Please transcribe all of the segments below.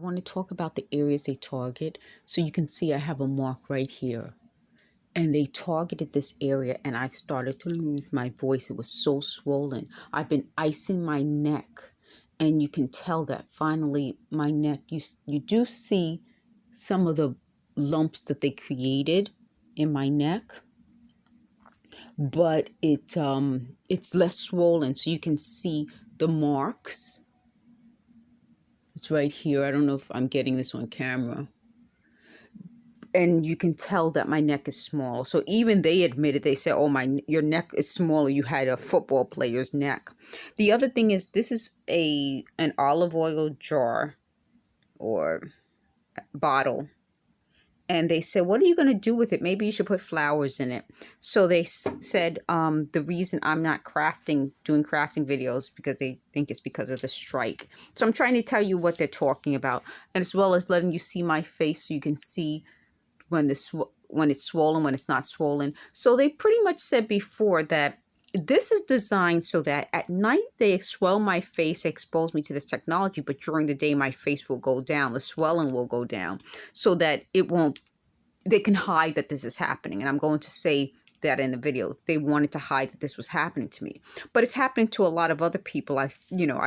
want to talk about the areas they target. So you can see I have a mark right here. And they targeted this area and I started to lose my voice. It was so swollen. I've been icing my neck. And you can tell that finally my neck, you do see some of the lumps that they created in my neck, but it's less swollen. So you can see the marks. It's right here. I don't know if I'm getting this on camera. And you can tell that my neck is small. So even they admitted, they said, oh, your neck is smaller. You had a football player's neck. The other thing is, this is an olive oil jar or bottle. And they said, what are you going to do with it? Maybe you should put flowers in it. So they said the reason I'm not doing crafting videos, because they think it's because of the strike. So I'm trying to tell you what they're talking about, and as well as letting you see my face so you can see when it's swollen, when it's not swollen. So they pretty much said before that this is designed so that at night they swell my face, expose me to this technology, but during the day my face will go down, the swelling will go down, so that they can hide that this is happening. And I'm going to say that in the video. They wanted to hide that this was happening to me, but it's happening to a lot of other people. I've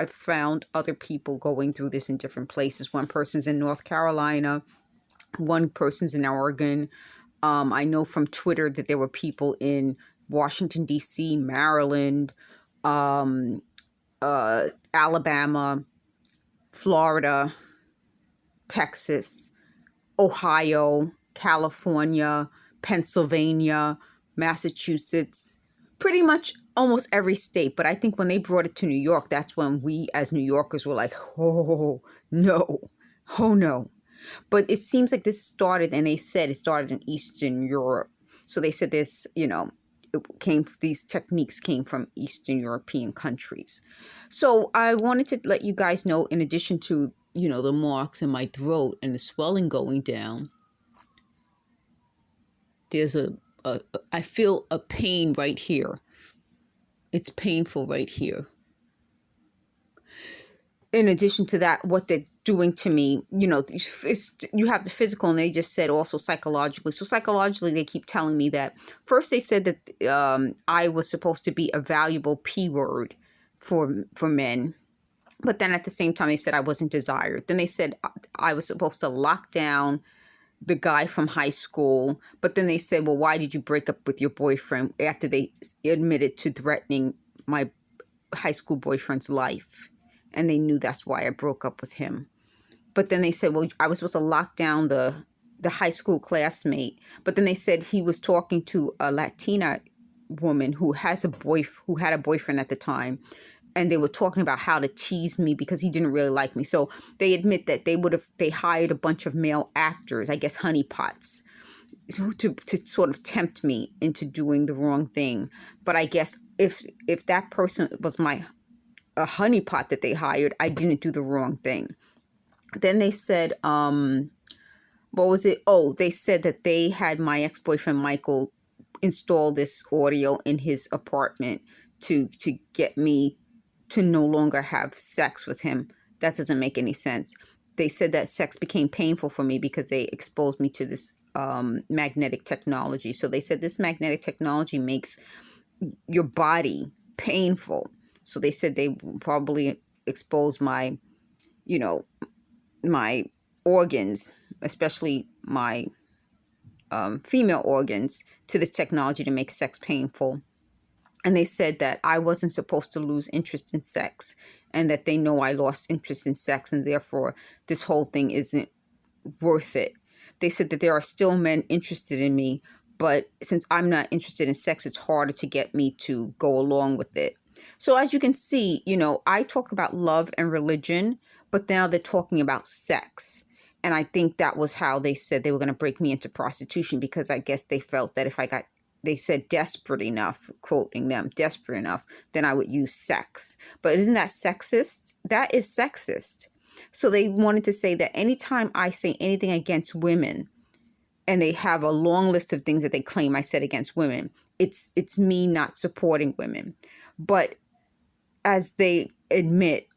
found other people going through this in different places. One person's in North Carolina. One person's in Oregon. I know from Twitter that there were people in Washington, D.C., Maryland, Alabama, Florida, Texas, Ohio, California, Pennsylvania, Massachusetts, pretty much almost every state. But I think when they brought it to New York, that's when we as New Yorkers were like, oh, no, oh, no. But it seems like this started, and they said it started in Eastern Europe. So they said this, these techniques came from Eastern European countries. So I wanted to let you guys know, in addition to, the marks in my throat and the swelling going down, there's I feel a pain right here. It's painful right here. In addition to that, what they're doing to me, you have the physical, and they just said also psychologically. So psychologically, they keep telling me that first they said that I was supposed to be a valuable P word for men. But then at the same time, they said I wasn't desired. Then they said I was supposed to lock down the guy from high school. But then they said, well, why did you break up with your boyfriend, after they admitted to threatening my high school boyfriend's life? And they knew that's why I broke up with him. But then they said, well, I was supposed to lock down the high school classmate. But then they said he was talking to a Latina woman who had a boyfriend at the time. And they were talking about how to tease me because he didn't really like me. So they admit that they hired a bunch of male actors, I guess honeypots, to sort of tempt me into doing the wrong thing. But I guess if that person was a honeypot that they hired, I didn't do the wrong thing. Then they said, what was it? Oh, they said that they had my ex-boyfriend Michael install this audio in his apartment to get me to no longer have sex with him. That doesn't make any sense. They said that sex became painful for me because they exposed me to this magnetic technology. So they said this magnetic technology makes your body painful. So they said they probably exposed my organs, especially my female organs, to this technology to make sex painful. And they said that I wasn't supposed to lose interest in sex, and that they know I lost interest in sex, and therefore this whole thing isn't worth it. They said that there are still men interested in me, but since I'm not interested in sex, it's harder to get me to go along with it. So as you can see, I talk about love and religion, but now they're talking about sex. And I think that was how they said they were going to break me into prostitution, because I guess they felt that if I got, they said desperate enough, quoting them, desperate enough, then I would use sex. But isn't that sexist? That is sexist. So they wanted to say that anytime I say anything against women, and they have a long list of things that they claim I said against women, it's me not supporting women. But as they admit,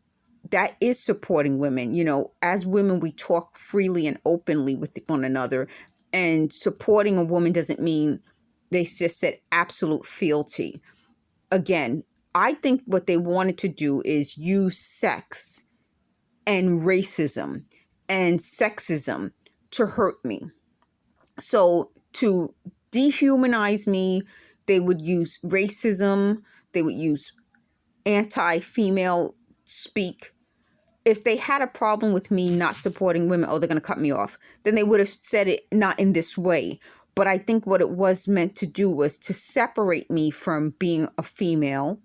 that is supporting women. You know, as women, we talk freely and openly with one another, and supporting a woman doesn't mean they just said absolute fealty. Again, I think what they wanted to do is use sex and racism and sexism to hurt me. So to dehumanize me, they would use racism, they would use anti-female speak. If they had a problem with me not supporting women, oh, they're going to cut me off, then they would have said it not in this way. But I think what it was meant to do was to separate me from being a female,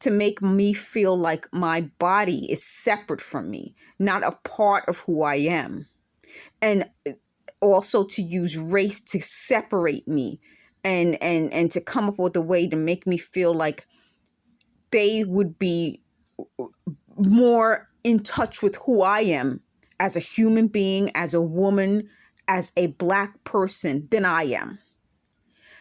to make me feel like my body is separate from me, not a part of who I am. And also to use race to separate me, and to come up with a way to make me feel like they would be more in touch with who I am as a human being, as a woman, as a Black person than I am.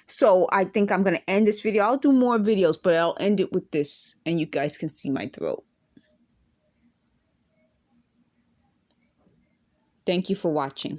So I think I'm going to end this video. I'll do more videos, but I'll end it with this, and you guys can see my throat. Thank you for watching.